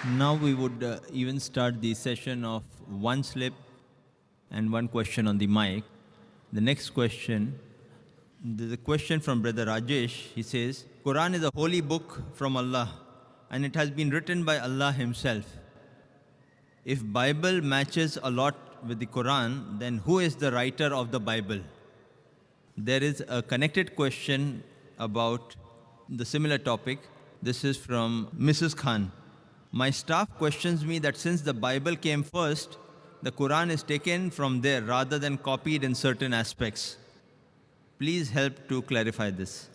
Now we would even start the session of one slip and one question on the mic. The next question, there's a question from Brother Rajesh. He says, Quran is a holy book from Allah and it has been written by Allah Himself. If Bible matches a lot with the Quran, then who is the writer of the Bible? There is a connected question about the similar topic. This is from Mrs. Khan. My staff questions me that since the Bible came first, the Quran is taken from there rather than copied in certain aspects. Please help to clarify this.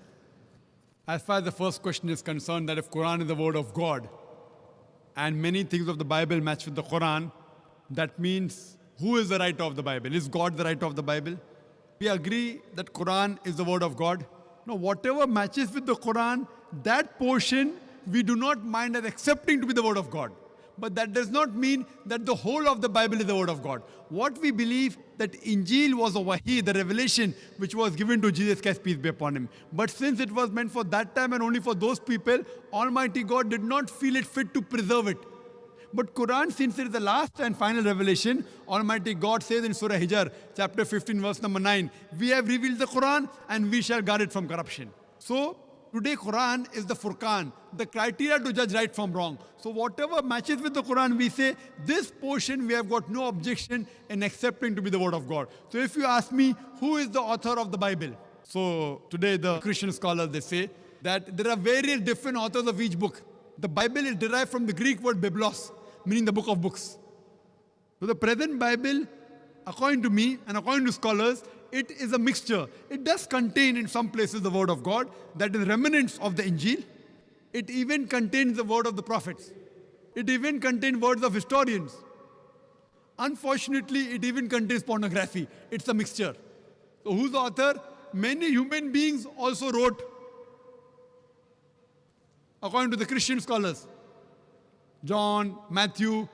As far as the first question is concerned, that if Quran is the word of God and many things of the Bible match with the Quran, that means who is the writer of the Bible? Is God the writer of the Bible? We agree that Quran is the word of God. Now, whatever matches with the Quran, that portion we do not mind as accepting to be the word of God. But that does not mean that the whole of the Bible is the word of God. What we believe that Injil was a wahi, the revelation which was given to Jesus Christ, peace be upon him. But since it was meant for that time and only for those people, Almighty God did not feel it fit to preserve it. But Quran, since it is the last and final revelation, Almighty God says in Surah Hijr, chapter 15, verse number 9, we have revealed the Quran and we shall guard it from corruption. So, today Quran is the Furqan, the criteria to judge right from wrong. So whatever matches with the Quran, we say, this portion we have got no objection in accepting to be the word of God. So if you ask me, who is the author of the Bible? So today the Christian scholars, they say that there are various different authors of each book. The Bible is derived from the Greek word biblos, meaning the book of books. So the present Bible, according to me and according to scholars, it is a mixture. It does contain in some places the word of God, that is remnants of the Injil. It even contains the word of the prophets. It even contains words of historians. Unfortunately, it even contains pornography. It's a mixture. So who's the author? Many human beings also wrote, according to the Christian scholars. John, Matthew.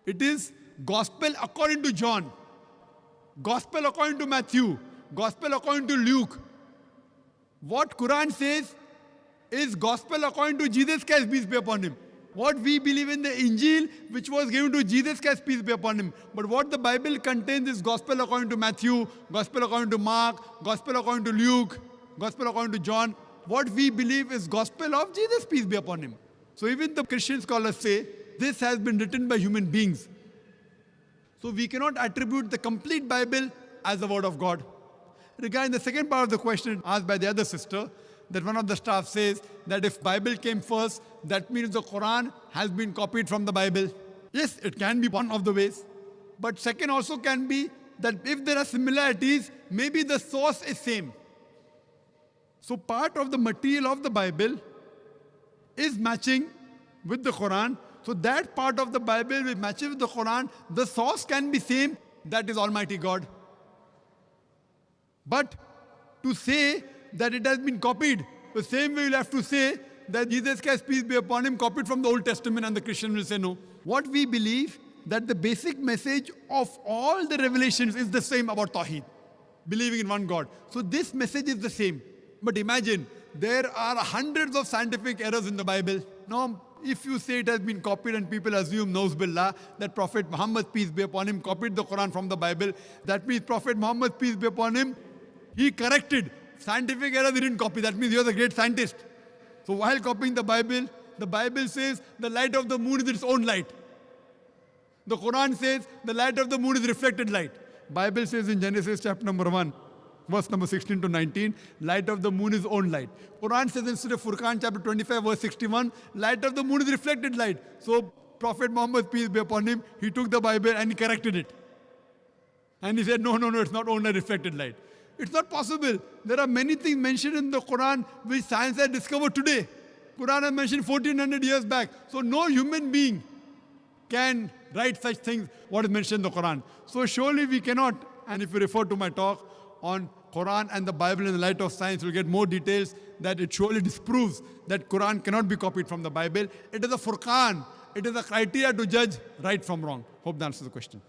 It is gospel according to John. Gospel according to Matthew, Gospel according to Luke. What Quran says is Gospel according to Jesus Christ, peace be upon him. What we believe in the Injil, which was given to Jesus Christ, peace be upon him. But what the Bible contains is Gospel according to Matthew, Gospel according to Mark, Gospel according to Luke, Gospel according to John. What we believe is Gospel of Jesus, peace be upon him. So even the Christian scholars say, this has been written by human beings. So we cannot attribute the complete Bible as the word of God. Regarding the second part of the question asked by the other sister, that one of the staff says that if Bible came first, that means the Quran has been copied from the Bible. Yes, it can be one of the ways. But second also can be that if there are similarities, maybe the source is same. So part of the material of the Bible is matching with the Quran. So that part of the Bible which matches with the Quran, the source can be same, that is Almighty God. But to say that it has been copied, the same way you'll have to say that Jesus Christ, peace be upon him, copied from the Old Testament, and the Christian will say no. What we believe, that the basic message of all the revelations is the same about Tawheed, believing in one God. So this message is the same. But imagine, there are hundreds of scientific errors in the Bible. Now, if you say it has been copied and people assume, Nauz Billah, that Prophet Muhammad, peace be upon him, copied the Quran from the Bible, that means Prophet Muhammad, peace be upon him, he corrected. Scientific error, he didn't copy. That means he was a great scientist. So while copying the Bible says the light of the moon is its own light. The Quran says the light of the moon is reflected light. Bible says in Genesis chapter number 1, verse number 16 to 19, light of the moon is own light. Quran says in Surah Furqan chapter 25 verse 61, light of the moon is reflected light. So Prophet Muhammad, peace be upon him, he took the Bible and he corrected it. And he said, no, it's not only reflected light. It's not possible. There are many things mentioned in the Quran which science has discovered today. Quran has mentioned 1400 years back. So no human being can write such things, what is mentioned in the Quran. So surely we cannot, and if you refer to my talk on Quran and the Bible in the light of science, you'll get more details that it surely disproves that Quran cannot be copied from the Bible. It is a Furqan. It is a criteria to judge right from wrong. Hope that answers the question.